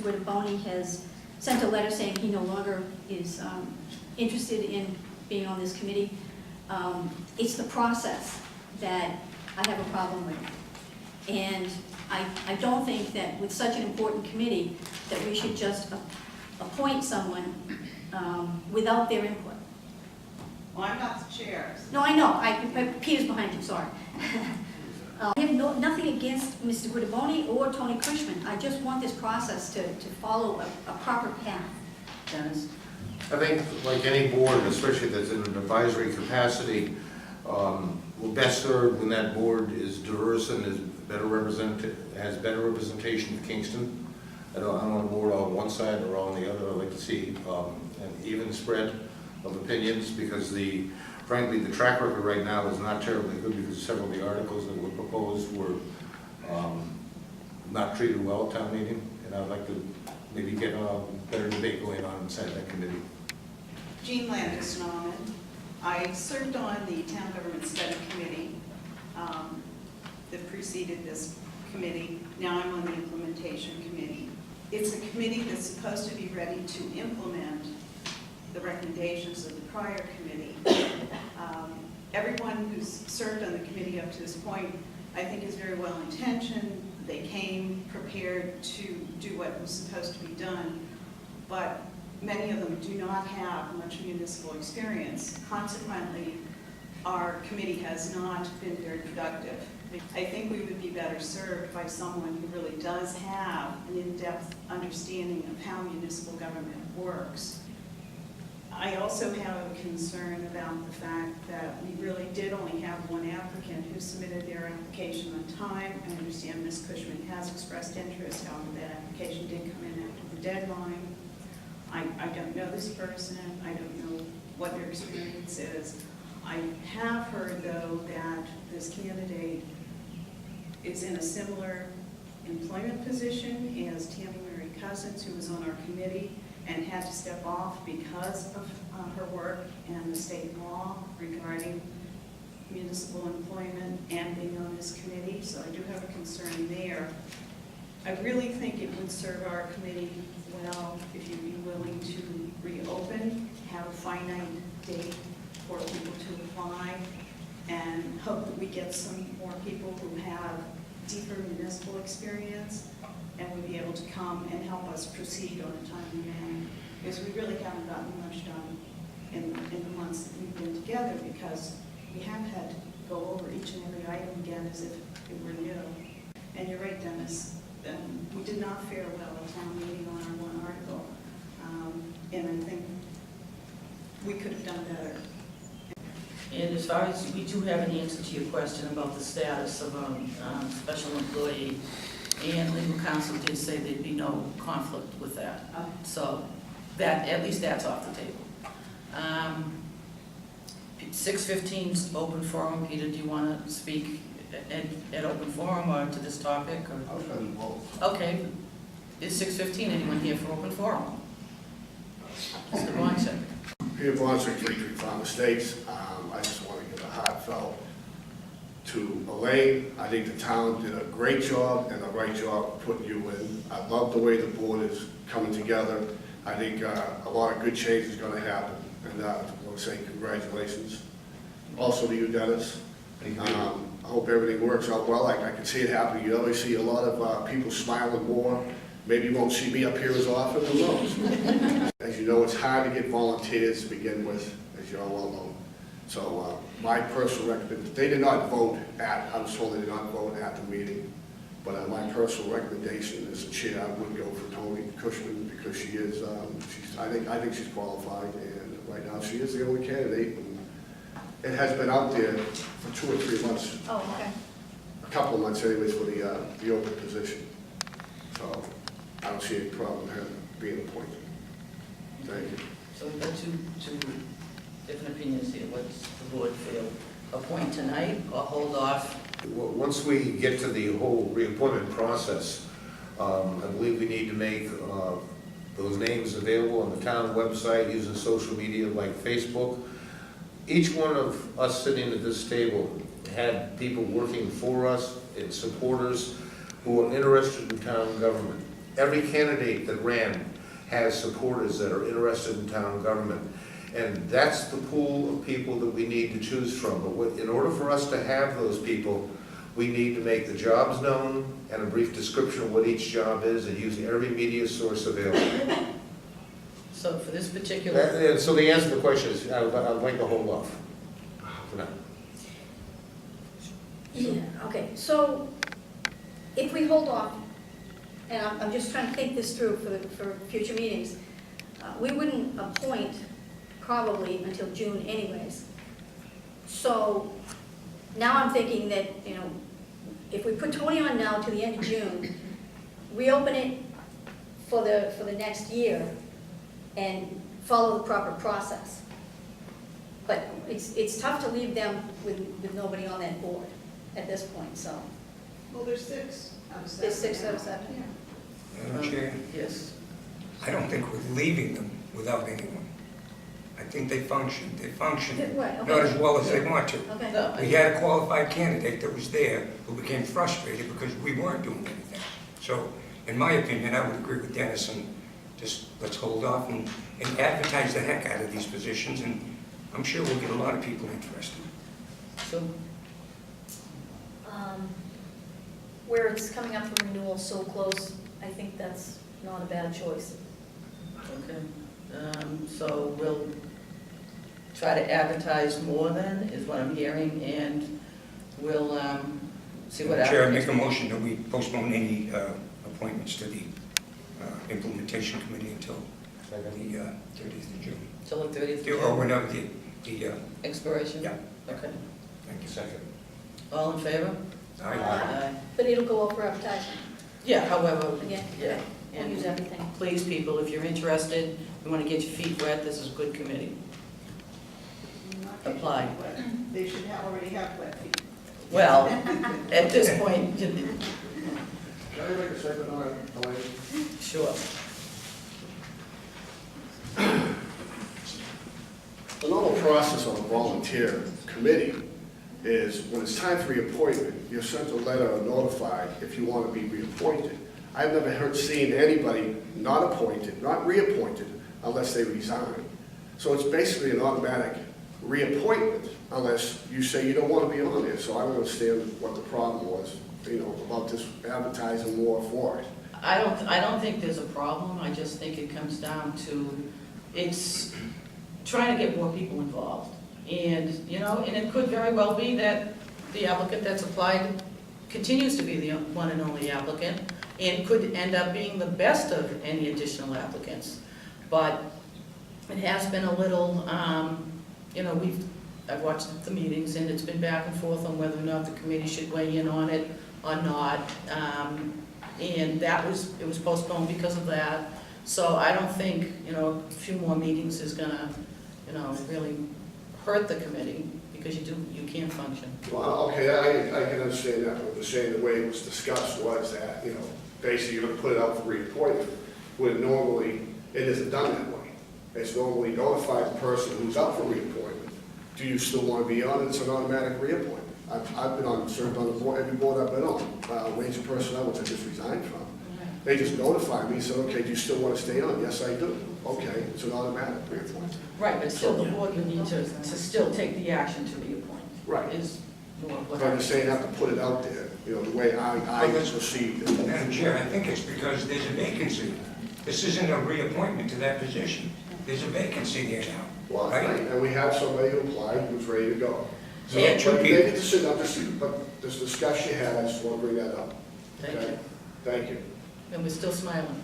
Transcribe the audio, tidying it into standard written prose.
Guidaboni has sent a letter saying he no longer is interested in being on this committee. It's the process that I have a problem with. And I don't think that with such an important committee that we should just appoint someone without their input. Well, I'm not the chair. No, I know. Peter's behind you, sorry. I have nothing against Mr. Guidaboni or Tony Cushman. I just want this process to follow a proper path. Dennis? I think, like any board, especially that's in an advisory capacity, we're best served when that board is diverse and has better representation of Kingston. I don't want a board on one side or on the other. I'd like to see an even spread of opinions, because frankly, the track record right now is not terribly good, because several of the articles that were proposed were not treated well at town meeting, and I'd like to maybe get a better debate going on inside that committee. Jean Landis Norman. I served on the Town Government Study Committee that preceded this committee. Now I'm on the Implementation Committee. It's a committee that's supposed to be ready to implement the recommendations of the prior committee. Everyone who's served on the committee up to this point, I think, is very well intentioned. They came prepared to do what was supposed to be done, but many of them do not have much municipal experience. Consequently, our committee has not been very productive. I think we would be better served by someone who really does have an in-depth understanding of how municipal government works. I also have a concern about the fact that we really did only have one applicant who submitted their application on time. I understand Ms. Cushman has expressed interest, however that application did come in after the deadline. I don't know this person, I don't know what their experience is. I have heard, though, that this candidate is in a similar employment position as Tammy Mary Cousins, who was on our committee and had to step off because of her work and the state law regarding municipal employment and being on this committee, so I do have a concern there. I really think it would serve our committee well if you'd be willing to reopen, have a finite date for people to apply, and hope that we get some more people who have deeper municipal experience and would be able to come and help us proceed on a timely manner. Because we really haven't gotten much done in the months that we've been together, because we have had to go over each and every item again as if it were new. And you're right, Dennis, we did not fare well at town meeting on our one article, and I think we could have done better. And as far as we do have an answer to your question about the status of a special employee, and legal counsel did say there'd be no conflict with that. So that, at least that's off the table. 6:15's open forum. Peter, do you want to speak at open forum or to this topic? Or? I was going to both. Okay. Is 6:15 anyone here for open forum? Mr. Boncek. Peter Boncek, 33 Farm Estates. I just want to give a heartfelt to Elaine. I think the town did a great job and the right job putting you in. I love the way the board is coming together. I think a lot of good change is going to happen, and I want to say congratulations. Also to you, Dennis. I hope everything works out well. I can see it happening. You always see a lot of people smiling more. Maybe you won't see me up here as often, who knows? As you know, it's hard to get volunteers to begin with, as you all well know. So my personal recommendation, they did not vote I was told they did not vote at the meeting, but my personal recommendation as a chair, I would go for Tony Cushman, because she is, I think she's qualified, and right now she is the only candidate. And it has been out there for 2 or 3 months. Oh, okay. A couple of months anyways for the open position. So I don't see any problem with her being appointed. Thank you. So we've got two different opinions here. What's the board feel? Appoint tonight or hold off? Once we get to the whole reappointment process, I believe we need to make those names available on the town website, using social media like Facebook. Each one of us sitting at this table had people working for us and supporters who are interested in town government. every candidate that ran has supporters that are interested in town government. And that's the pool of people that we need to choose from. But in order for us to have those people, we need to make the jobs known and a brief description of what each job is and use every media source available. So for this particular, And so the answer to the question is, I'd like to hold off for now. Yeah, okay, so if we hold off, and I'm just trying to think this through for future meetings, we wouldn't appoint probably until June anyways. So now I'm thinking that, you know, if we put Tony on now to the end of June, reopen it for the next year and follow the proper process. But it's tough to leave them with nobody on that board at this point, so. Well, there's 6 out of 7. There's 6 out of 7. Madam Chair, yes, I don't think we're leaving them without anyone. I think they function. They function Right, not okay. as well as they want to. Okay. no, We had a qualified candidate that was there who became frustrated because we weren't doing anything. So, in my opinion, I would agree with Dennis and just let's hold off and advertise the heck out of these positions, and I'm sure we'll get a lot of people interested. so, Where it's coming up for renewal so close, I think that's not a bad choice. okay. So we'll try to advertise more then, is what I'm hearing, and we'll see what Chair, I make applicants. a motion that we postpone any appointments to the implementation committee until the 30th of June. Till the 30th of Or June, whenever the expiration? yeah. Okay. Thank you. Second. All in favor? Aye. But it'll go out for advertisement Yeah, however, again? yeah. Okay. We'll use everything. Please, people, if you're interested, you want to get your feet wet, this is a good committee. Apply. They should already have wet feet. Well, at this point, Can I make a statement on it, Elaine? sure. The normal process on a volunteer committee is when it's time for reappointment, you're sent a letter or notified if you want to be reappointed. I've never seen anybody not appointed, not reappointed, unless they resign. So it's basically an automatic reappointment unless you say you don't want to be on there. So I don't understand what the problem was, you know, about this advertising more for it. I don't think there's a problem, I just think it comes down to, it's trying to get more people involved. And, you know, and it could very well be that the applicant that's applied continues to be the one and only applicant, and could end up being the best of any additional applicants. But it has been a little, you know, I've watched the meetings, and it's been back and forth on whether or not the committee should weigh in on it or not. And it was postponed because of that. So I don't think, you know, a few more meetings is gonna, you know, really hurt the committee, because you can't function. Well, okay, I can understand that, but the saying the way it was discussed was that, you know, basically you're gonna put it out for reappointment, when normally it isn't done that way. It's normally notify the person who's up for reappointment. Do you still want to be on it? It's an automatic reappointment. I've been served on the board, every board I've been on, Wage and Personnel, which I just resigned from. They just notified me, said, okay, do you still want to stay on? Yes, I do. Okay, it's an automatic reappointment. Right, but still, the board would need to still take the action to reappoint. Right. Is more what But I'm just saying, have to put it out there, you know, the way I perceived it. Madam Chair, I think it's because there's a vacancy. This isn't a reappointment to that position. There's a vacancy there now, Well, right? and we have somebody who applied who's ready to go. So, Yeah, two but people. maybe this is, but this discussion you had, I just want to bring that up. Thank Okay? you. Thank you. And we're still smiling.